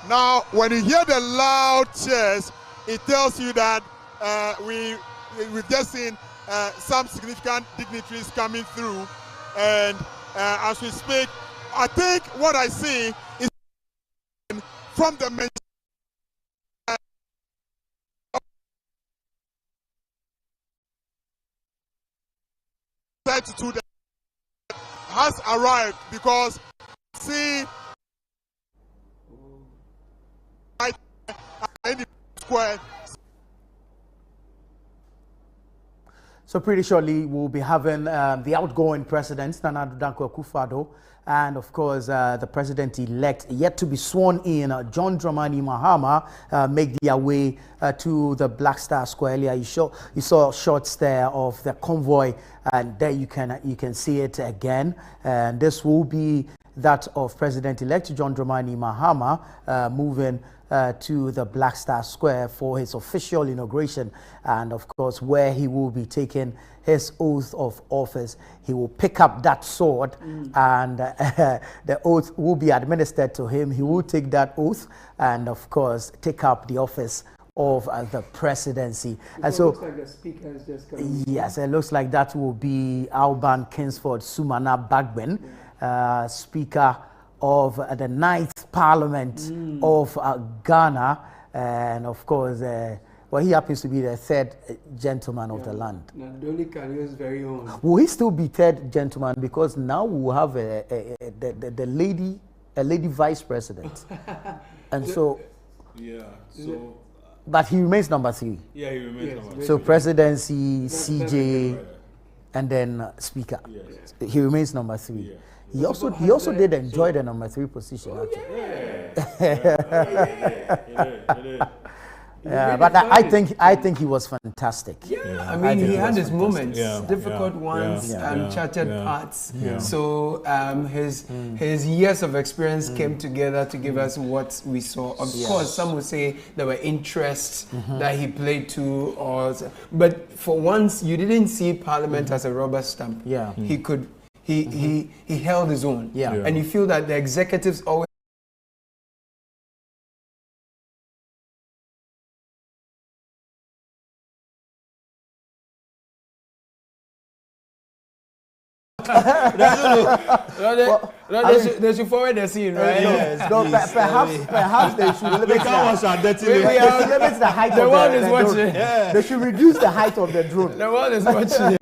Now, when you hear the loud cheers, it tells you that we've just seen some significant dignitaries coming through, and as we speak, I think what I see is from the main to that has arrived, because see in the square. So pretty shortly we'll be having the outgoing president Nana Addo Dankwa Akufo-Addo, and of course the president-elect yet to be sworn in, John Dramani Mahama, make their way to the Black Star Square. Earlier you saw shots there of the convoy, and there you can see it again, and this will be that of President-elect John Dramani Mahama moving to the Black Star Square for his official inauguration, and of course where he will be taking his oath of office. He will pick up that sword, and the oath will be administered to him. He will take that oath and of course take up the office of the presidency. And so, it looks like the speaker has just come. Yes, it looks like that will be Alban Kingsford Sumana Bagbin, Speaker of the 9th Parliament of Ghana, and of course, well, he happens to be the 3rd gentleman of the land. Nandoli Kalio's very own. Will he still be 3rd gentleman, because now we will have a lady vice president, and so yeah, so. But he remains number 3. Yeah, he remains number 3. So presidency, CJ, and then speaker. Yes. He remains number 3. Yeah. He also did enjoy the number 3 position. Yeah, but I think he was fantastic. Yeah. I mean, he had his moments, difficult ones, uncharted paths. Yeah. So his years of experience came together to give us what we saw. Of course, some would say there were interests that he played to, but for once, you didn't see Parliament as a rubber stamp. Yeah. He could. He held his own. Yeah. And you feel that the executives always they should forward the scene, right? Yes. No, perhaps they should limit the height the of world the is drone. watching. Yeah. They should reduce the height of the drone. The world is watching.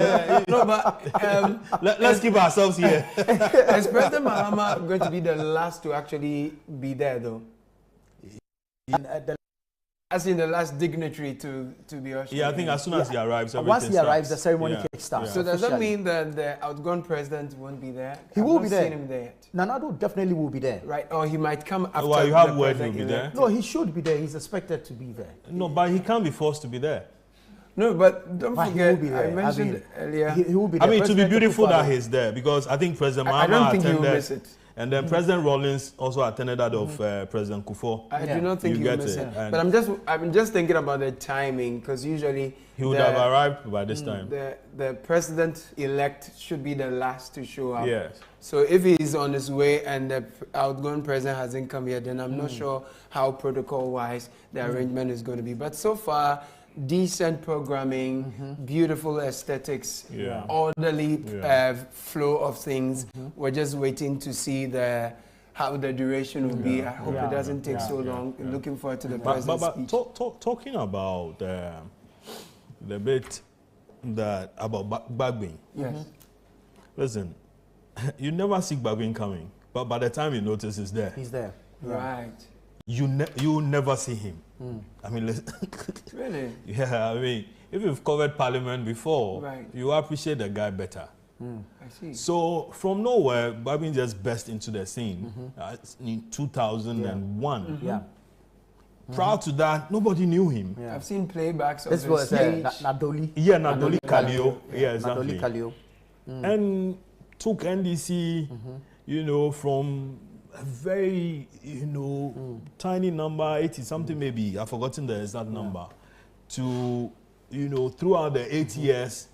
No, but let's keep ourselves here. Is President Mahama going to be the last to actually be there, though? As in the last dignitary to be ushered. Yeah, I think as soon as he arrives, once he arrives, the ceremony kickstarts. So does that mean that the outgone president won't be there? He will be there. Seen him there yet. Nana Addo definitely will be there. Right, or he might come after. Well, you have word he'll be there. No, he should be there. He's expected to be there. No, but he can't be forced to be there. No, but don't But forget, he will be there. I mentioned earlier. He will be there. I mean, it would be beautiful that Akufo-Addo. he's there, because I think President Mahama I don't think he attended, will miss it. and then President Rawlings also attended that of President Kufuor. I do not think You he will get miss it. it. And But I'm just thinking about the timing, because usually he would have arrived by this time. the president-elect should be the last to show up. Yes. So if he's on his way and the outgoing president hasn't come yet, then I'm not sure how protocol-wise the arrangement is going to be. But so far, decent programming, beautiful aesthetics, orderly flow of things. We're just waiting to see how the duration will be. I hope it doesn't take so long. Looking forward to the president's speech. Talking about the bit about Bagbin. Yes. Listen, you never see Bagbin coming, but by the time you notice he's there. He's there. Right. You never see him. I mean, Really? yeah. I mean, if you've covered Parliament before, Right. you appreciate the guy better. I see. So from nowhere, Bagbin just burst into the scene in 2001. Yeah. Prior to that, nobody knew him. Yeah. I've seen playbacks of This his was speech. Nadoli. Yeah, Nadoli Kalio. Yeah, exactly. Nadoli Kalio. And took NDC, you know, from a very, tiny number, 80 something maybe, I've forgotten the exact number, to, throughout the 8 years,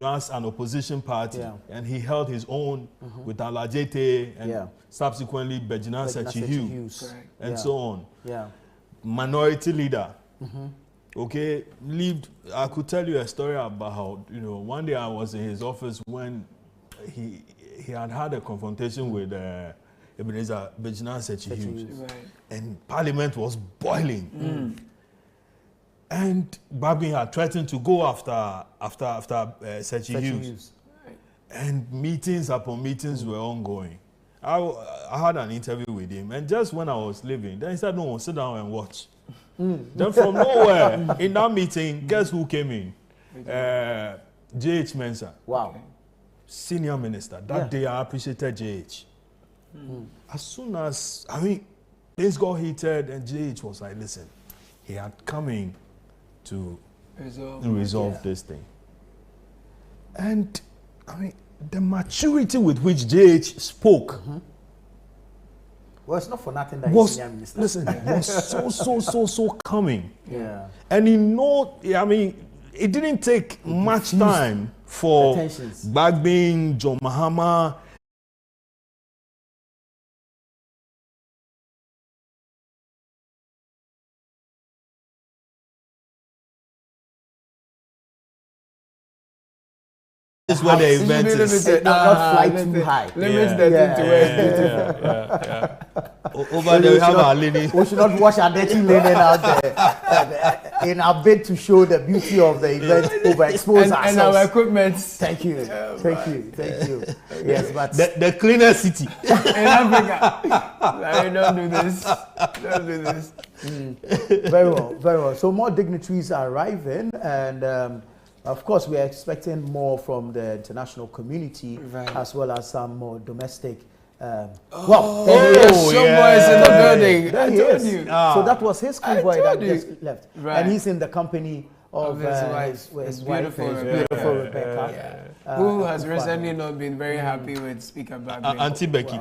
as an opposition party, and he held his own with Alajete and subsequently Bejina Sechi Hughes and so on. Minority leader. Okay, I could tell you a story about how, one day I was in his office when he had a confrontation with Ebenezer Bejina Sechi Hughes, and Parliament was boiling. And Babin had threatened to go after Sechi Hughes. And meetings upon meetings were ongoing. I had an interview with him, and just when I was leaving, then he said, no, sit down and watch. Then from nowhere, in that meeting, guess who came in? J.H. Mensah. Wow. Senior minister. That day I appreciated J.H. As soon as, things got heated, and J.H. was like, listen, he had come in to resolve this thing. And the maturity with which JH spoke well, it's not for nothing that he's senior minister. Listen, was so calming. Yeah. And it didn't take much time for Bagbin, John Mahama, is where the event is. Not fly too high. Limits the thing to where Over there we have our lady. We should not wash our dirty linen out there in our bid to show the beauty of the event, overexpose ourselves. And our equipment. Thank you. Thank you. Yes, but the cleaner city. In Africa. Don't do this. Very well. So more dignitaries are arriving, and of course, we are expecting more from the international community, as well as some more domestic. Boys in the building. There he is. So that was his convoy that just left, and he's in the company of his beautiful Rebecca, who has recently not been very happy with Speaker Bagbin. Auntie Becky.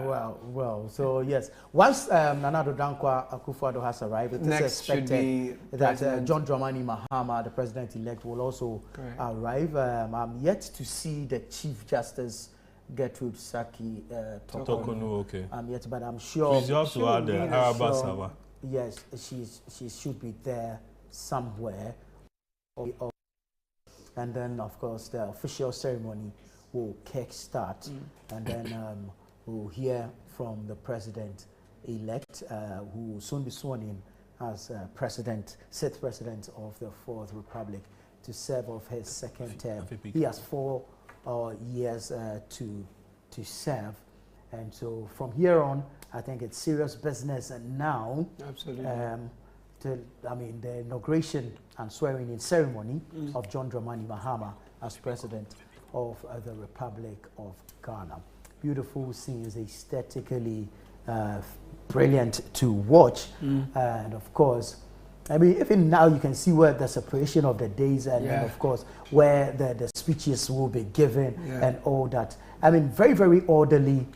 Well. So yes, once Nana Addo Dankwa Akufo-Addo has arrived, it is expected that John Dramani Mahama, the president-elect, will also arrive. I'm yet to see the Chief Justice Gertrude Saki Tokonu. Okay. Yet, but I'm sure. She's also at the Araba Sava. Yes, she should be there somewhere. And then, of course, the official ceremony will kickstart, and then we'll hear from the president-elect, who will soon be sworn in as sixth president of the Fourth Republic, to serve of his second term. He has 4 years to serve, and so from here on, I think it's serious business. And now, absolutely. The inauguration and swearing-in ceremony of John Dramani Mahama as president of the Republic of Ghana. Beautiful scenes, aesthetically brilliant to watch, and of course, even now you can see where the separation of the days, and then of course where the speeches will be given and all that. Very, very orderly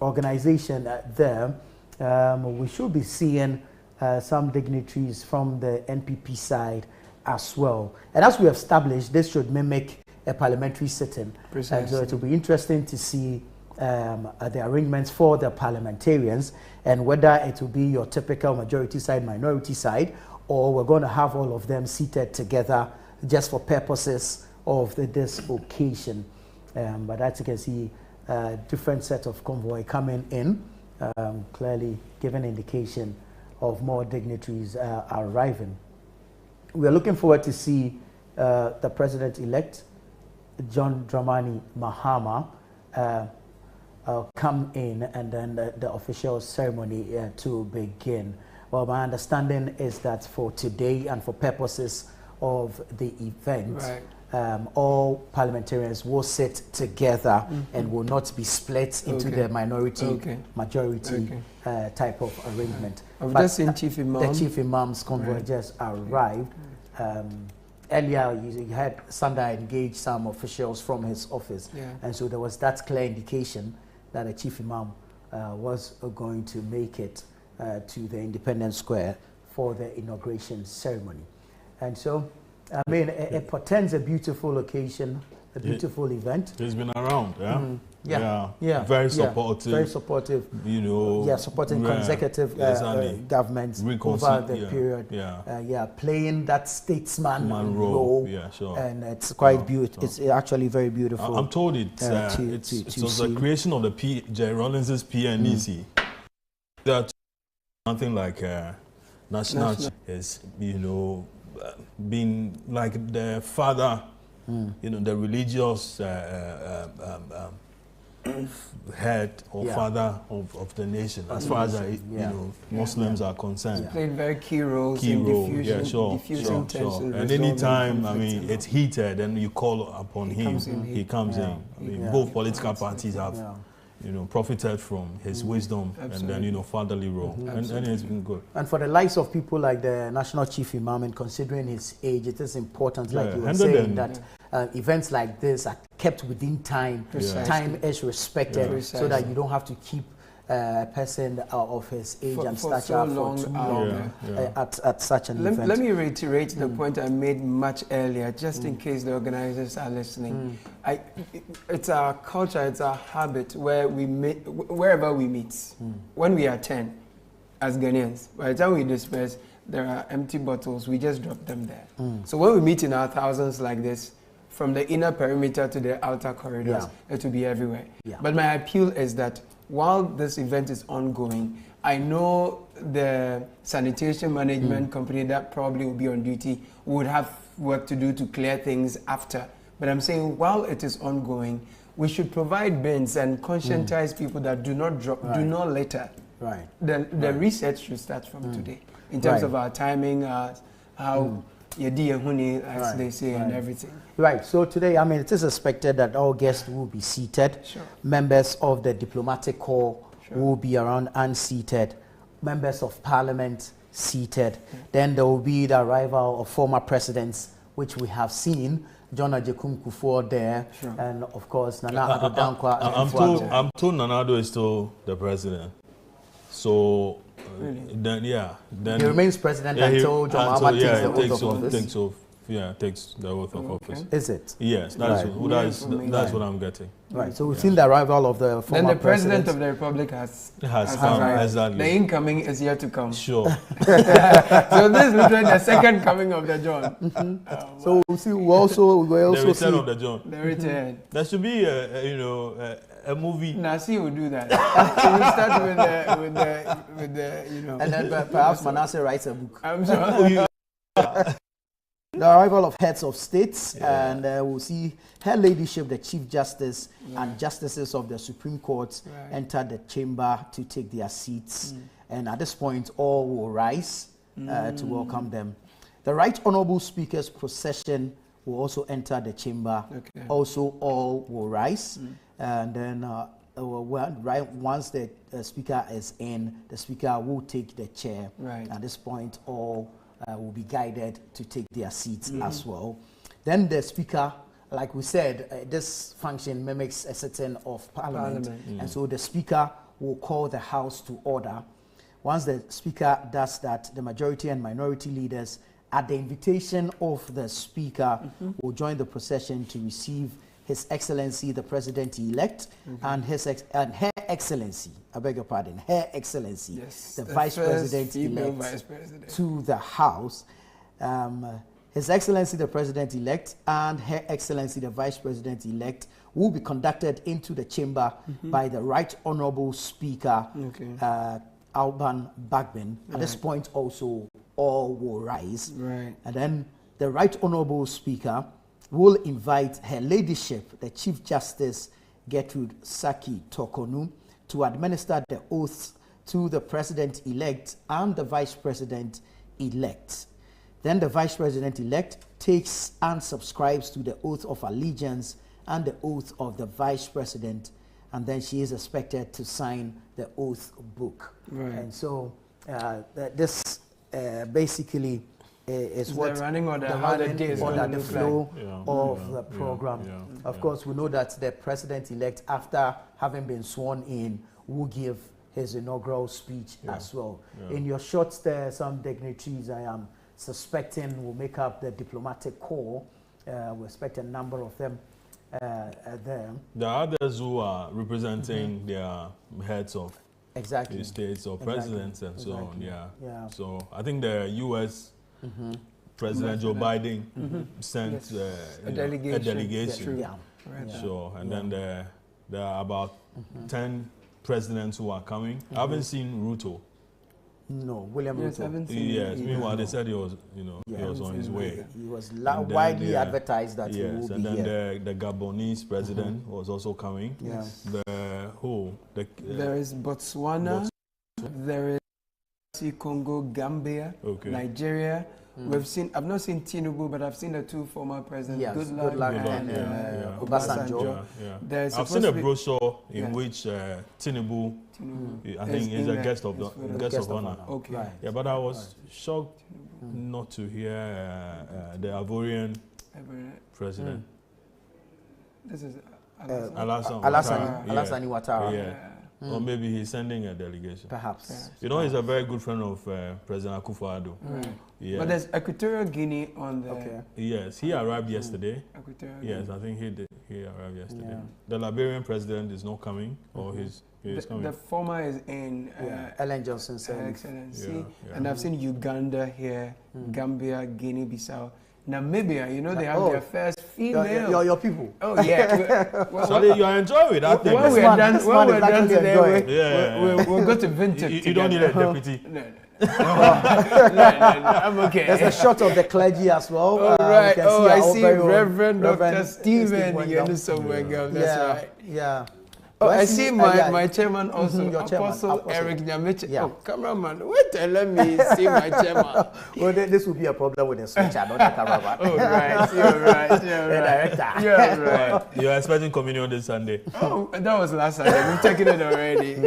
organization there. We should be seeing some dignitaries from the NPP side as well. And as we have established, this should mimic a parliamentary sitting. And so it will be interesting to see the arrangements for the parliamentarians, and whether it will be your typical majority side, minority side, or we're going to have all of them seated together just for purposes of this occasion. But as you can see, different set of convoy coming in, clearly giving indication of more dignitaries arriving. We are looking forward to see the president-elect, John Dramani Mahama, come in, and then the official ceremony to begin. Well, my understanding is that for today and for purposes of the event, all parliamentarians will sit together and will not be split into the minority, majority type of arrangement. I've just seen Chief Imam. The Chief Imam's convoy just arrived. Earlier, you had Sanda engage some officials from his office, and so there was that clear indication that the Chief Imam was going to make it to the Independence Square for the inauguration ceremony. And so I mean, it portends a beautiful occasion, a beautiful event. He's been around, yeah? Yeah. Very supportive. Very supportive. You know. Supporting consecutive governments over the period. Playing that statesman role. Yeah, sure. And it's quite beautiful. It's actually very beautiful. I'm told it was the creation of the Jerry Rawlins's PNEC. That something like national is, you know, being like the father, you know, the religious head or father of the nation, as far as you know, Muslims are concerned. He played very key roles in diffusing tension. And anytime, I mean, it's heated, and you call upon him, he comes in. I mean, both political parties have, you know, profited from his wisdom and then, you know, fatherly role, and it's been good. And for the likes of people like the National Chief Imam, and considering his age, it is important, like you were saying, that events like this are kept within time. Time is respected, so that you don't have to keep a person of his age and stature for too long at such an event. Let me reiterate the point I made much earlier, just in case the organizers are listening. It's our culture, it's our habit where we meet, wherever we meet, when we are 10 as Ghanaians, by the time we disperse, there are empty bottles, we just drop them there. So when we meet in our thousands like this, from the inner perimeter to the outer corridors, it will be everywhere. But my appeal is that while this event is ongoing, I know the sanitation management company that probably will be on duty would have work to do to clear things after. But I'm saying while it is ongoing, we should provide bins and conscientize people that do not drop, do not litter. The research should start from today in terms of our timing, how as they say, and everything. So today, I mean, it is expected that all guests will be seated. Members of the diplomatic corps will be around and seated. Members of parliament seated. Then there will be the arrival of former presidents, which we have seen. John Ajekum Kufuor there, and of course, Nana Addo Dankwa. I'm told Nana Addo is still the president. So, then he remains president until John Mahama takes the oath of office. Takes the oath of office. Is it? Yes, that's what I'm getting. So we've seen the arrival of the former Then the president of the republic has come. Exactly. The incoming is yet to come. Sure. So this is literally the second coming of the John. So we'll see. We also the return see of the John. The return. There should be a movie. Nasi will do that. So we start with the you know. And then perhaps Manasseh writes a book. I'm sure. The arrival of heads of states, and we'll see Her Ladyship, the Chief Justice, and Justices of the Supreme Court enter the chamber to take their seats. And at this point, all will rise to welcome them. The Right Honourable Speaker's procession will also enter the chamber. Also, all will rise. And then once the Speaker is in, the Speaker will take the chair. At this point, all will be guided to take their seats as well. Then the Speaker, like we said, this function mimics a sitting of Parliament. And so the Speaker will call the House to order. Once the Speaker does that, the majority and minority leaders, at the invitation of the Speaker, will join the procession to receive His Excellency the President-elect and Her Excellency, I beg your pardon, Her Excellency, the Vice President-elect to the House. His Excellency the President-elect and Her Excellency the Vice President-elect will be conducted into the chamber by the Right Honourable Speaker, Alban Bagbin. At this point also, all will rise. And then the Right Honourable Speaker will invite Her Ladyship, the Chief Justice Gertrude Saki Tokonu, to administer the oaths to the President-elect and the Vice President-elect. Then the Vice President-elect takes and subscribes to the oath of allegiance and the oath of the Vice President, and then she is expected to sign the oath book. And so this basically is what the running order, the flow of the program. Of course, we know that the President-elect, after having been sworn in, will give his inaugural speech as well. In your shorts there, some dignitaries I am suspecting will make up the diplomatic corps. We expect a number of them there. There are others who are representing their heads of states or presidents and so on. Yeah. So I think the U.S. President Joe Biden sent a delegation. So, and then there are about 10 presidents who are coming. I haven't seen Ruto. No, William Ruto. Yes, meanwhile they said he was, he was on his way. He was widely advertised that he will be here. And then the Gabonese president was also coming. Yes. There is Botswana. There is Congo, Gambia, Nigeria. I've not seen Tinubu, but I've seen the two former presidents. Yes, Good luck and Obasanjo. I've seen a brochure in which Tinubu, I think, is a guest of honor. Okay. Right. Yeah, but I was shocked not to hear the Ivorian president. This is Alassane Ouattara. Yeah. Or maybe he's sending a delegation. Perhaps. He's a very good friend of President Akufo-Addo. Yeah. But there's Equatorial Guinea on the... Okay. Yes, he arrived yesterday. Yes, I think he did. He arrived yesterday. Yeah. The Liberian president is not coming, or he is coming. The former is in... Ellen Johnson Excellency. And I've seen Uganda here, Gambia, Guinea-Bissau. Namibia, they have their first female. Your people. Oh, yeah. Sorry, you are enjoying that thing. When we're done today, we'll go to Vintage. You don't need a deputy. No, I'm okay. There's a shot of the clergy as well. Oh, right. I see Reverend Dr. Stephen Yenuso. That's right. Yeah. Oh, I see my chairman also, Apostle Eric Nyamiche. Yeah. Oh, cameraman, wait and let me see my chairman. Well, this will be a problem with the switcher, not the cameraman. Oh, right, you're right. Director. You're right. You're expecting communion this Sunday. Oh, that was last Sunday. We've taken it already.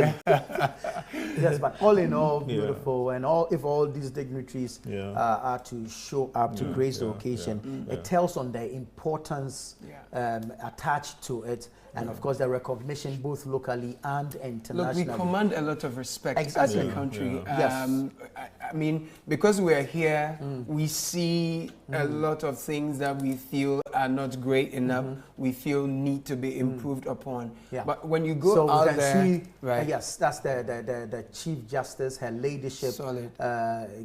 Yes, but all in all, beautiful. And if all these dignitaries are to show up to grace the occasion, it tells on the importance attached to it. And of course, the recognition both locally and internationally. Look, we command a lot of respect as a country. Yes. I mean, because we're here, we see a lot of things that we feel are not great enough. We feel need to be improved upon. Yeah. But when you go out there, yes, that's the Chief Justice, her ladyship,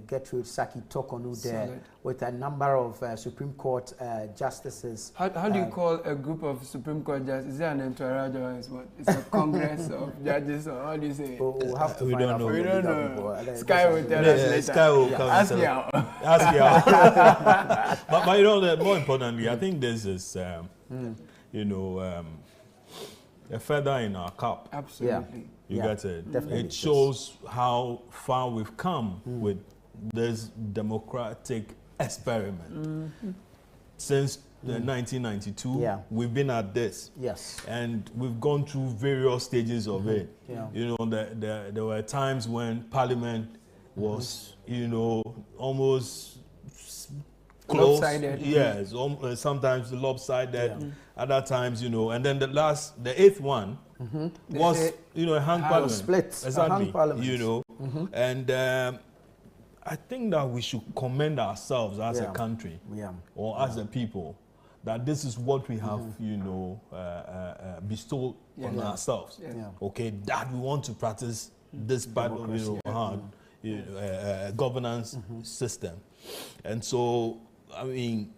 Gertrude Saki Tokonu there, with a number of Supreme Court justices. How do you call a group of Supreme Court justices? Is there an entourage or is what? It's a congress of judges, or how do you say it? We'll have to we find don't out. know. We don't know. Sky will tell us later. Sky will come. Ask me out. Ask me out. But more importantly, I think this is, a feather in our cap. Absolutely. You get it? Definitely. It shows how far we've come with this democratic experiment. Since 1992, we've been at this. Yes. And we've gone through various stages of it. Yeah. There were times when Parliament was, almost close. Lopsided. Yes, sometimes lopsided. Other times, and then the eighth one was, a hung parliament. Split. Exactly. A hung parliament. And I think that we should commend ourselves as a country or as a people, that this is what we have, bestowed on ourselves. Okay, that we want to practice this part of governance system. And so, I mean,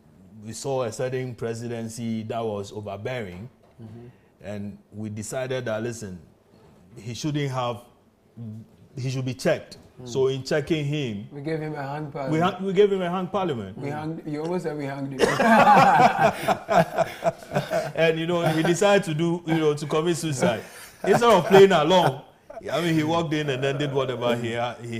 we saw a certain presidency that was overbearing, and we decided that, listen, he should be checked. So in checking him, we gave him a hung parliament. We gave him a hung parliament. You almost said we hanged him. And he decided to to commit suicide. Instead of playing along, I mean, he walked in and then did whatever he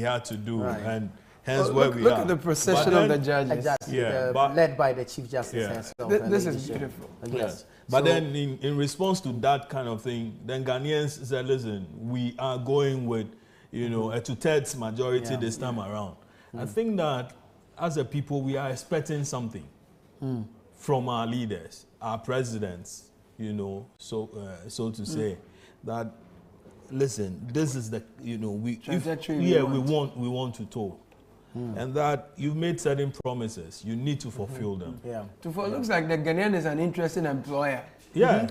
had to do, and hence where we are. Look at the procession of the judges. Exactly. Led by the Chief Justice herself. This is beautiful. Yes. But then in response to that kind of thing, then Ghanaians said, listen, we are going with a 2/3 majority this time around. I think that as a people, we are expecting something from our leaders, our presidents, so to say, that, listen, this is the, we want to talk. and that you've made certain promises. You need to fulfill them. Yeah. Looks like the Ghanaian is an interesting employer. Yeah.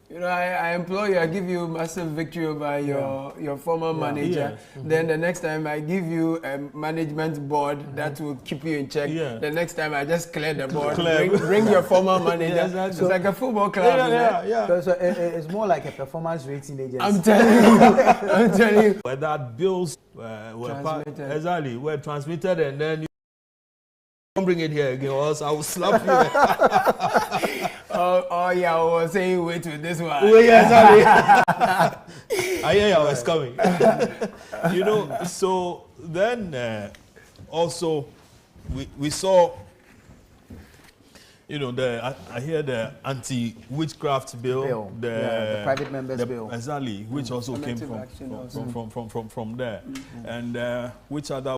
You know, I employ you, I give you massive victory over your former manager. Then the next time I give you a management board that will keep you in check. The next time I just clear the board. Bring your former manager. It's like a football club. So it's more like a performance rating agency. I'm telling you. Where that bills were transmitted and then you don't bring it here again or else I will slap you. I was saying wait with this one. I hear I was coming. You know, so then also we saw, you know, I hear the anti-witchcraft bill, the private members bill. Exactly, which also came from there. And which other